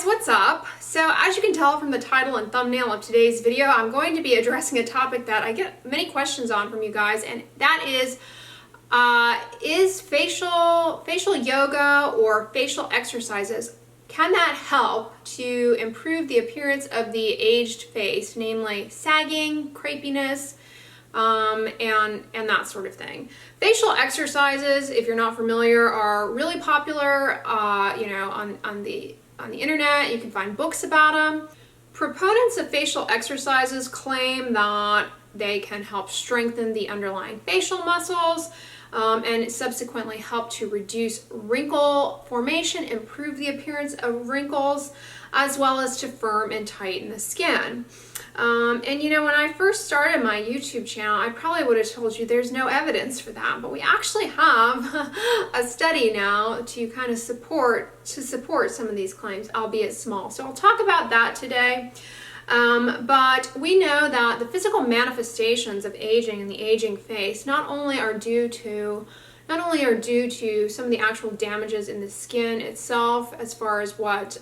guys, what's up? So as you can tell from the title and thumbnail of today's video, I'm going to be addressing a topic that I get many questions on from you guys, and that is facial yoga or facial exercises, can that help to improve the appearance of the aged face, namely sagging, crepiness, and that sort of thing. Facial exercises, if you're not familiar, are really popular, on the internet. You can find books about them. Proponents of facial exercises claim that they can help strengthen the underlying facial muscles, and subsequently help to reduce wrinkle formation, improve the appearance of wrinkles, as well as to firm and tighten the skin. When I first started my YouTube channel, I probably would have told you there's no evidence for that, but we actually have a study now to kind of support some of these claims, albeit small. So I'll talk about that today. But we know that the physical manifestations of aging and the aging face not only are due to some of the actual damages in the skin itself, as far as what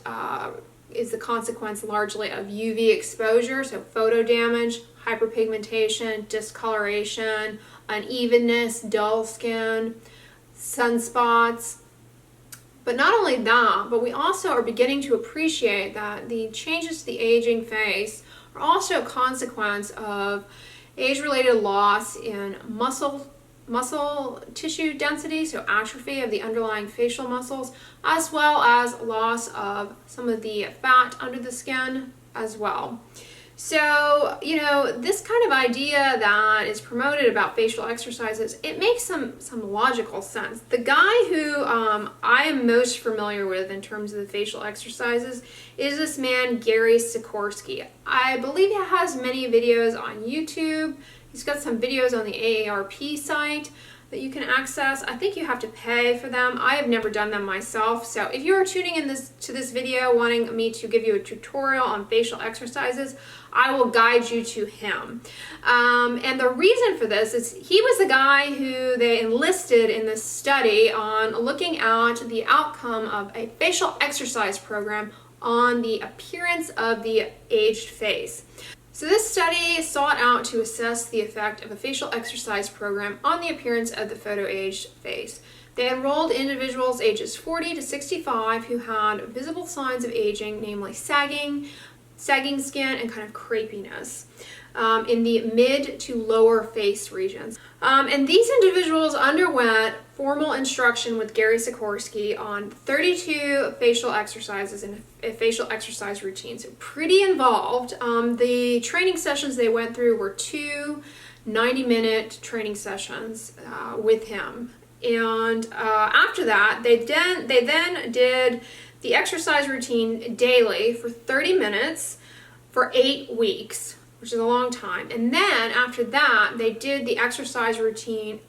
is the consequence largely of UV exposure, so photo damage, hyperpigmentation, discoloration, unevenness, dull skin, sunspots. But not only that, but we also are beginning to appreciate that the changes to the aging face are also a consequence of age-related loss in muscle tissue density, so atrophy of the underlying facial muscles, as well as loss of some of the fat under the skin as well. So, this kind of idea that is promoted about facial exercises, it makes some logical sense. The guy who I am most familiar with in terms of the facial exercises is this man, Gary Sikorsky. I believe he has many videos on YouTube. He's got some videos on the AARP site that you can access. I think you have to pay for them. I have never done them myself. So if you're tuning in to this video wanting me to give you a tutorial on facial exercises, I will guide you to him. And the reason for this is he was the guy who they enlisted in this study on looking at the outcome of a facial exercise program on the appearance of the aged face. So this study sought out to assess the effect of a facial exercise program on the appearance of the photo-aged face. They enrolled individuals ages 40 to 65 who had visible signs of aging, namely sagging skin, and kind of crepiness in the mid to lower face regions. And these individuals underwent formal instruction with Gary Sikorsky on 32 facial exercises and a facial exercise routine. So pretty involved. The training sessions they went through were 2 90-minute training sessions with him. And after that, they then did the exercise routine daily for 30 minutes for 8 weeks, which is a long time. And then after that, they did the exercise routine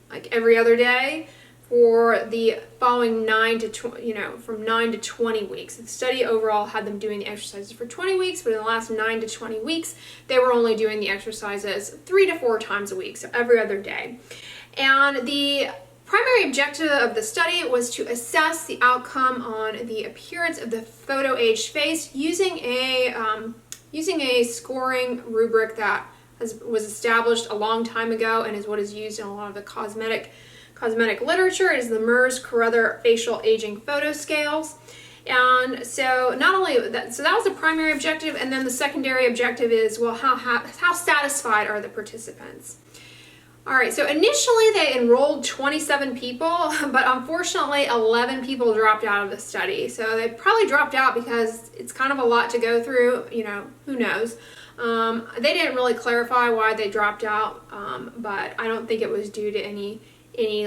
like every other day for the following from 9 to 20 weeks. The study overall had them doing the exercises for 20 weeks, but in the last 9 to 20 weeks, they were only doing the exercises 3 to 4 times a week, so every other day. And the primary objective of the study was to assess the outcome on the appearance of the photo-aged face using a scoring rubric that was established a long time ago and is what is used in a lot of the cosmetic literature. It is the Merz-Carruthers facial aging photo scales. And so not only that, so that was the primary objective, and then the secondary objective is, well, how satisfied are the participants? All right, so initially they enrolled 27 people, but unfortunately 11 people dropped out of the study. So they probably dropped out because it's kind of a lot to go through, who knows. They didn't really clarify why they dropped out, but I don't think it was due to any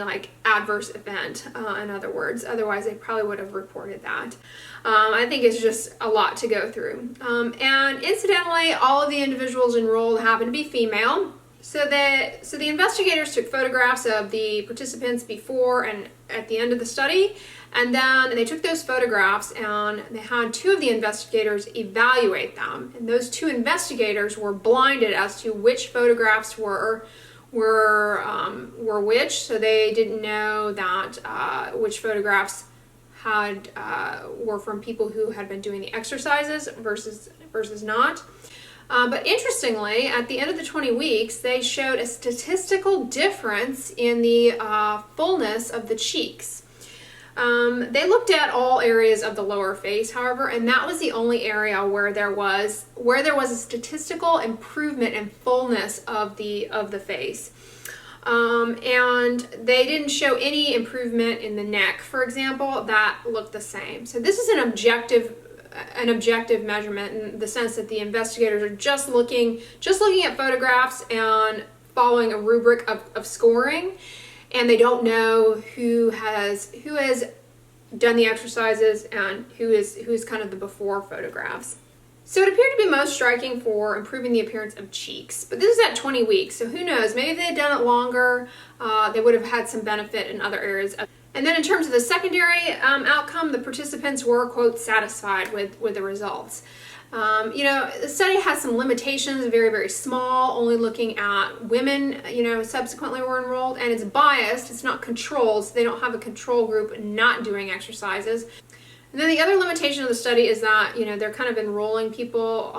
like adverse event, in other words. Otherwise they probably would have reported that. I think it's just a lot to go through. And incidentally, all of the individuals enrolled happened to be female. So the investigators took photographs of the participants before and at the end of the study, and then they took those photographs and they had 2 of the investigators evaluate them. And those 2 investigators were blinded as to which photographs were which, so they didn't know that which photographs were from people who had been doing the exercises versus not. But interestingly, at the end of the 20 weeks, they showed a statistical difference in the fullness of the cheeks. They looked at all areas of the lower face, however, and that was the only area where there was a statistical improvement in fullness of the face. And they didn't show any improvement in the neck, for example. That looked the same. So this is an objective measurement in the sense that the investigators are just looking at photographs and following a rubric of scoring, and they don't know who has done the exercises and who is kind of the before photographs. So it appeared to be most striking for improving the appearance of cheeks, but this is at 20 weeks, so who knows, maybe if they had done it longer, they would have had some benefit in other areas. And then in terms of the secondary outcome, the participants were, quote, satisfied with the results. The study has some limitations, very, very small, only looking at women, subsequently were enrolled, and it's biased, it's not controlled, so they don't have a control group not doing exercises. And then the other limitation of the study is that, they're kind of enrolling people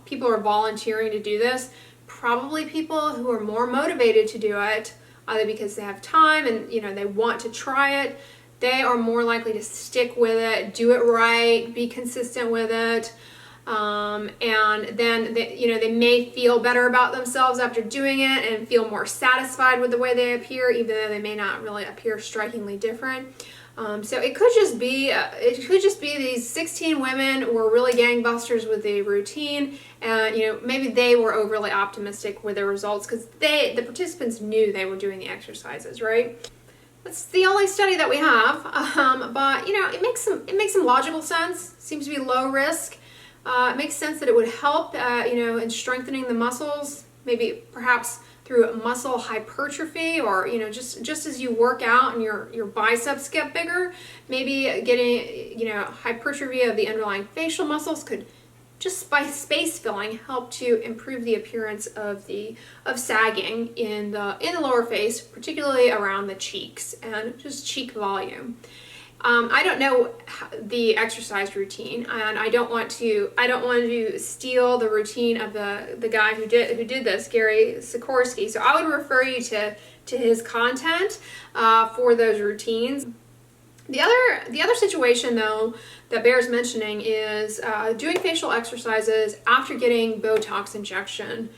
people are volunteering to do this, probably people who are more motivated to do it, either because they have time and, they want to try it. They are more likely to stick with it, do it right, be consistent with it. And then they may feel better about themselves after doing it and feel more satisfied with the way they appear, even though they may not really appear strikingly different. So it could just be these 16 women were really gangbusters with the routine, and maybe they were overly optimistic with the results because the participants knew they were doing the exercises, right? That's the only study that we have, but it makes some logical sense. Seems to be low risk. It makes sense that it would help, in strengthening the muscles, maybe perhaps through muscle hypertrophy, or just as you work out and your biceps get bigger, maybe getting hypertrophy of the underlying facial muscles could, just by space filling, help to improve the appearance of sagging in the lower face, particularly around the cheeks and just cheek volume. I don't know the exercise routine, and I don't want to steal the routine of the guy who did this, Gary Sikorsky. So I would refer you to his content for those routines. The other situation, though, that bears mentioning is doing facial exercises after getting Botox injection.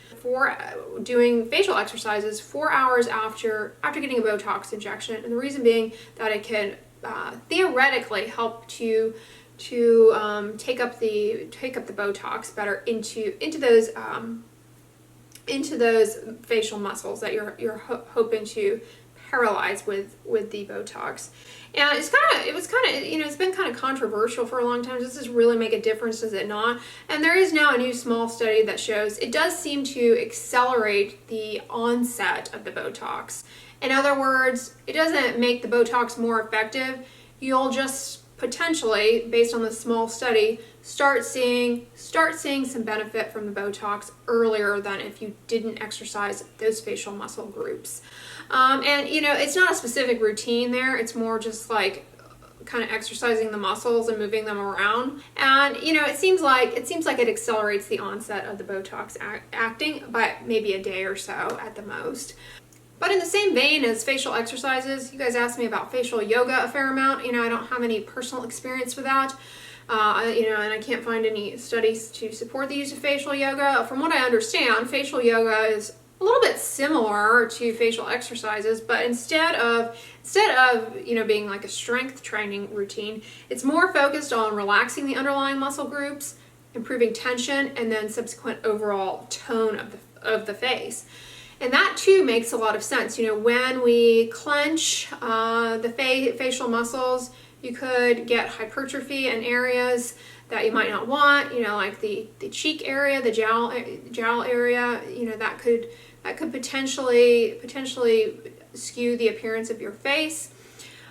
Doing facial exercises 4 hours after getting a Botox injection, and the reason being that it can theoretically help to take up the Botox better into those facial muscles that you're hoping to paralyze with the Botox. And it's been kind of controversial for a long time. Does this really make a difference? Does it not? And there is now a new small study that shows it does seem to accelerate the onset of the Botox. In other words, it doesn't make the Botox more effective. You'll just potentially, based on the small study, start seeing some benefit from the Botox earlier than if you didn't exercise those facial muscle groups. And it's not a specific routine there. It's more just like kind of exercising the muscles and moving them around. And it seems like it accelerates the onset of the Botox acting by maybe a day or so at the most. But in the same vein as facial exercises, you guys asked me about facial yoga a fair amount. I don't have any personal experience with that. And I can't find any studies to support the use of facial yoga. From what I understand, facial yoga is a little bit similar to facial exercises, but instead of being like a strength training routine, it's more focused on relaxing the underlying muscle groups, improving tension, and then subsequent overall tone of the face. And that too makes a lot of sense. When we clench the facial muscles, you could get hypertrophy in areas that you might not want, like the cheek area, the jowl area, that could potentially skew the appearance of your face.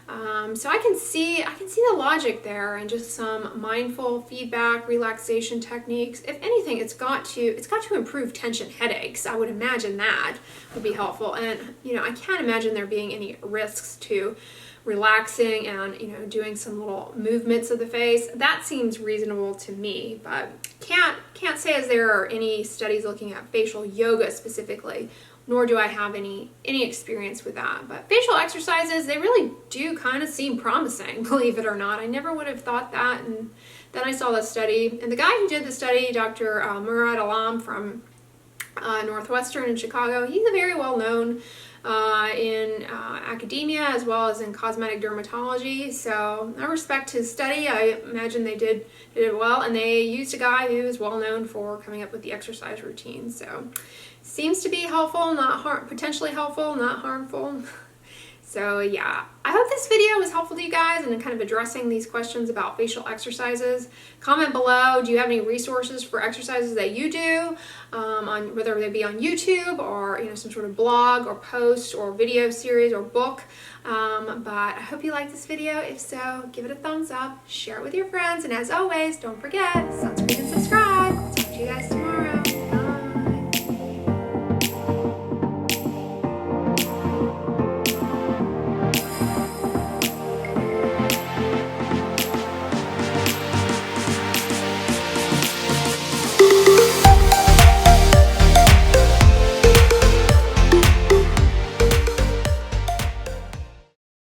So I can see the logic there, and just some mindful feedback, relaxation techniques. If anything, it's got to improve tension headaches. I would imagine that would be helpful, and I can't imagine there being any risks to relaxing and, you know, doing some little movements of the face. That seems reasonable to me, but can't say as there are any studies looking at facial yoga specifically, nor do I have any experience with that. But facial exercises, they really do kind of seem promising, believe it or not. I never would have thought that, and then I saw the study. And the guy who did the study, Dr. Murad Alam from Northwestern in Chicago, he's a very well-known in academia as well as in cosmetic dermatology. So I respect his study. I imagine they did it well, and they used a guy who is well known for coming up with the exercise routine. So seems to be helpful, potentially helpful, not harmful. So yeah, I hope this video was helpful to you guys and kind of addressing these questions about facial exercises. Comment below, do you have any resources for exercises that you do, on whether they be on YouTube or, you know, some sort of blog or post or video series or book. But I hope you liked this video. If so, give it a thumbs up, share it with your friends, and as always, don't forget, sunscreen and subscribe. Talk to you guys tomorrow.